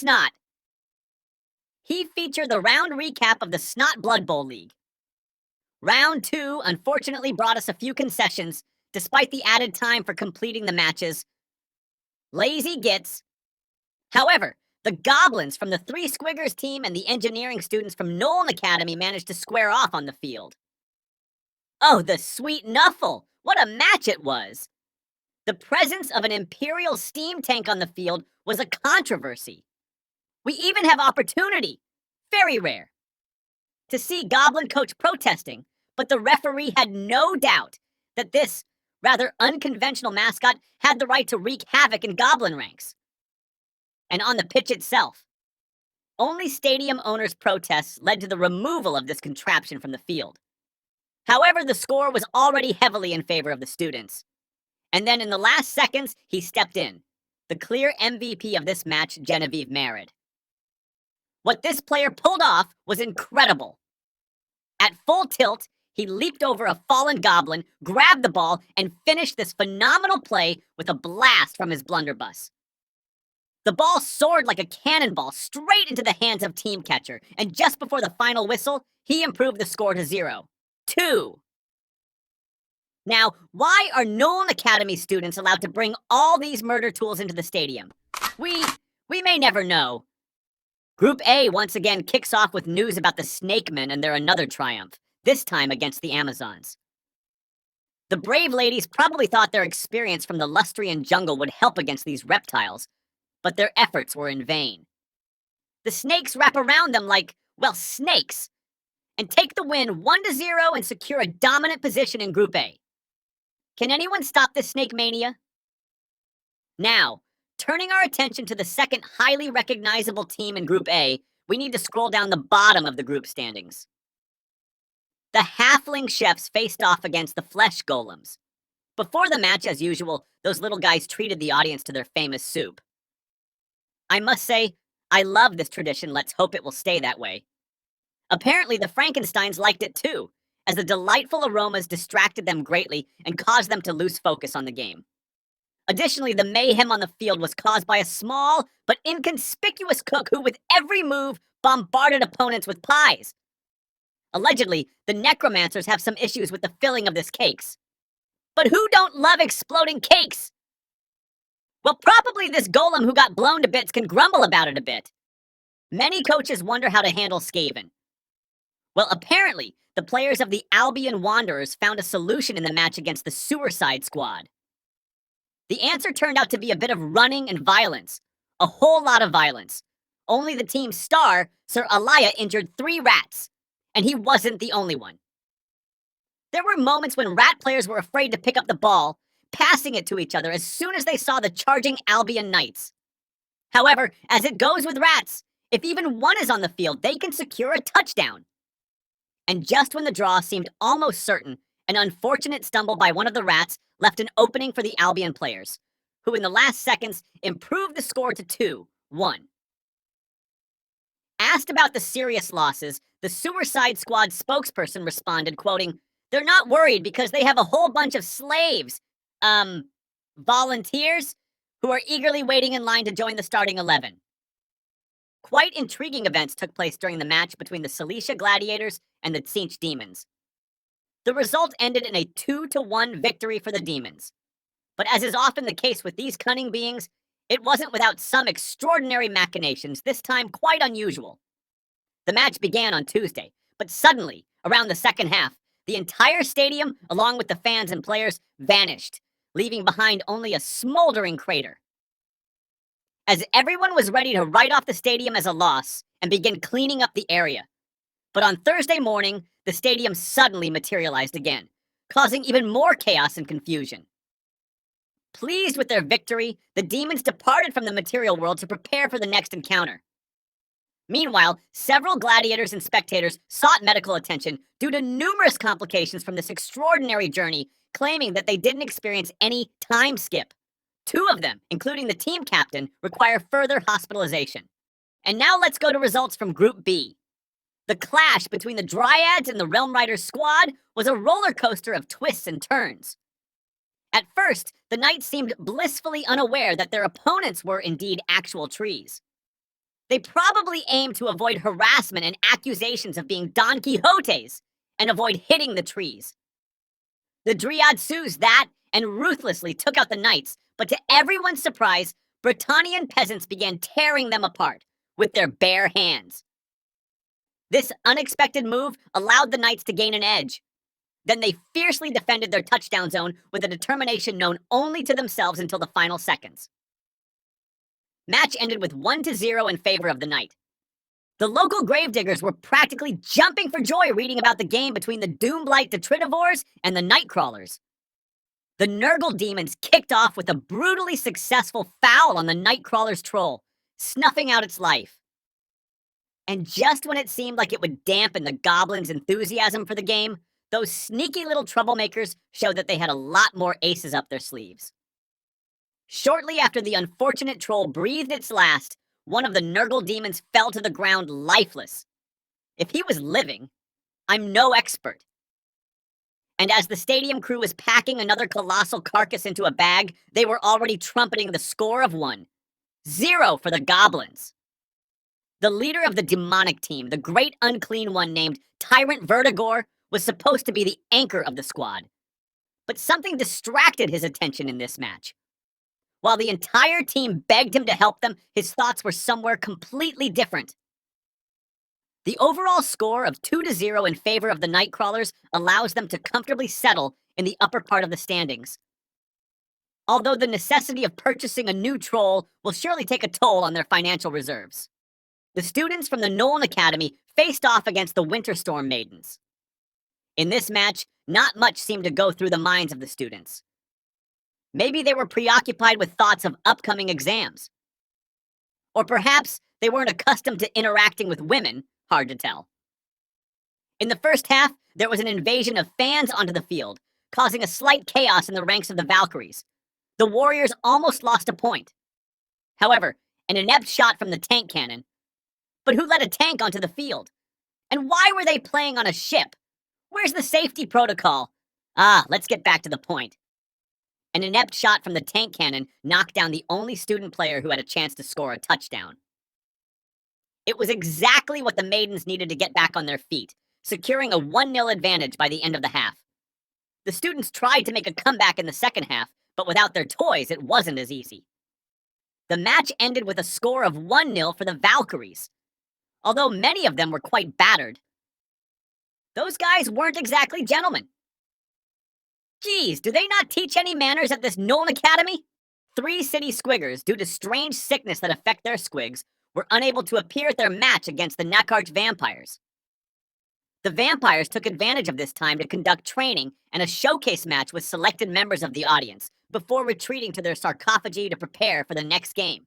SNOT. He featured the round recap of the SNOT Blood Bowl League. Round 2 unfortunately brought us a few concessions, despite the added time for completing the matches. Lazy gits. However, the Goblins from the Three Squiggers team and the engineering students from Nolan Academy managed to square off on the field. Oh, the sweet Nuffle! What a match it was! The presence of an Imperial steam tank on the field was a controversy. We even have opportunity, very rare, to see Goblin coach protesting, but the referee had no doubt that this rather unconventional mascot had the right to wreak havoc in Goblin ranks. And on the pitch itself, only stadium owners' protests led to the removal of this contraption from the field. However, the score was already heavily in favor of the students. And then in the last seconds, he stepped in, the clear MVP of this match, Genevieve Merritt. What this player pulled off was incredible. At full tilt, he leaped over a fallen goblin, grabbed the ball, and finished this phenomenal play with a blast from his blunderbuss. The ball soared like a cannonball straight into the hands of team catcher, and just before the final whistle, he improved the score to 0-2. Now, why are Nolan Academy students allowed to bring all these murder tools into the stadium? We may never know. Group A once again kicks off with news about the Snake Men and their another triumph, this time against the Amazons. The brave ladies probably thought their experience from the Lustrian jungle would help against these reptiles, but their efforts were in vain. The snakes wrap around them like, well, snakes, and take the win 1-0 and secure a dominant position in Group A. Can anyone stop this snake mania? Now, turning our attention to the second highly recognizable team in Group A, we need to scroll down the bottom of the group standings. The Halfling Chefs faced off against the Flesh Golems. Before the match, as usual, those little guys treated the audience to their famous soup. I must say, I love this tradition. Let's hope it will stay that way. Apparently, the Frankensteins liked it too, as the delightful aromas distracted them greatly and caused them to lose focus on the game. Additionally, the mayhem on the field was caused by a small but inconspicuous cook who, with every move, bombarded opponents with pies. Allegedly, the necromancers have some issues with the filling of this cakes. But who don't love exploding cakes? Well, probably this golem who got blown to bits can grumble about it a bit. Many coaches wonder how to handle Skaven. Well, apparently, the players of the Albion Wanderers found a solution in the match against the Suicide Squad. The answer turned out to be a bit of running and violence. A whole lot of violence. Only the team's star, Sir Alaya, injured 3 rats. And he wasn't the only one. There were moments when rat players were afraid to pick up the ball, passing it to each other as soon as they saw the charging Albion Knights. However, as it goes with rats, if even one is on the field, they can secure a touchdown. And just when the draw seemed almost certain, an unfortunate stumble by one of the rats left an opening for the Albion players, who in the last seconds improved the score to 2-1. Asked about the serious losses, the Suicide Squad spokesperson responded, quoting, "They're not worried because they have a whole bunch of slaves, volunteers, who are eagerly waiting in line to join the starting 11. Quite intriguing events took place during the match between the Cilicia Gladiators and the Tzeentch Demons. The result ended in a 2-1 victory for the Demons. But as is often the case with these cunning beings, it wasn't without some extraordinary machinations, this time quite unusual. The match began on Tuesday, but suddenly, around the second half, the entire stadium, along with the fans and players, vanished, leaving behind only a smoldering crater. As everyone was ready to write off the stadium as a loss and begin cleaning up the area. But on Thursday morning, the stadium suddenly materialized again, causing even more chaos and confusion. Pleased with their victory, the demons departed from the material world to prepare for the next encounter. Meanwhile, several gladiators and spectators sought medical attention due to numerous complications from this extraordinary journey, claiming that they didn't experience any time skip. 2 of them, including the team captain, require further hospitalization. And now let's go to results from Group B. The clash between the Dryads and the Realm Riders squad was a roller coaster of twists and turns. At first, the Knights seemed blissfully unaware that their opponents were indeed actual trees. They probably aimed to avoid harassment and accusations of being Don Quixotes and avoid hitting the trees. The Dryad seized that and ruthlessly took out the knights, but to everyone's surprise, Bretonnian peasants began tearing them apart with their bare hands. This unexpected move allowed the knights to gain an edge. Then they fiercely defended their touchdown zone with a determination known only to themselves until the final seconds. Match ended with 1-0 in favor of the knight. The local gravediggers were practically jumping for joy reading about the game between the Doomblight detritivores and the Nightcrawlers. The Nurgle demons kicked off with a brutally successful foul on the Nightcrawler's troll, snuffing out its life. And just when it seemed like it would dampen the goblins' enthusiasm for the game, those sneaky little troublemakers showed that they had a lot more aces up their sleeves. Shortly after the unfortunate troll breathed its last, one of the Nurgle demons fell to the ground lifeless. If he was living, I'm no expert. And as the stadium crew was packing another colossal carcass into a bag, they were already trumpeting the score of 1-0 for the goblins. The leader of the demonic team, the great unclean one named Tyrant Vertigor, was supposed to be the anchor of the squad. But something distracted his attention in this match. While the entire team begged him to help them, his thoughts were somewhere completely different. The overall score of 2-0 in favor of the Nightcrawlers allows them to comfortably settle in the upper part of the standings. Although the necessity of purchasing a new troll will surely take a toll on their financial reserves. The students from the Nolan Academy faced off against the Winterstorm Maidens. In this match, not much seemed to go through the minds of the students. Maybe they were preoccupied with thoughts of upcoming exams. Or perhaps they weren't accustomed to interacting with women, hard to tell. In the first half, there was an invasion of fans onto the field, causing a slight chaos in the ranks of the Valkyries. The Warriors almost lost a point. However, an inept shot from the tank cannon. But who let a tank onto the field? And why were they playing on a ship? Where's the safety protocol? Let's get back to the point. An inept shot from the tank cannon knocked down the only student player who had a chance to score a touchdown. It was exactly what the Maidens needed to get back on their feet, securing a 1-0 advantage by the end of the half. The students tried to make a comeback in the second half, but without their toys, it wasn't as easy. The match ended with a score of 1-0 for the Valkyries, although many of them were quite battered. Those guys weren't exactly gentlemen. Geez, do they not teach any manners at this Nolan Academy? 3 city squiggers, due to strange sickness that affect their squigs, were unable to appear at their match against the Nakarch vampires. The vampires took advantage of this time to conduct training and a showcase match with selected members of the audience before retreating to their sarcophagi to prepare for the next game.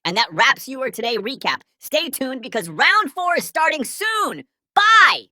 And that wraps your Today recap. Stay tuned because round 4 is starting soon. Bye!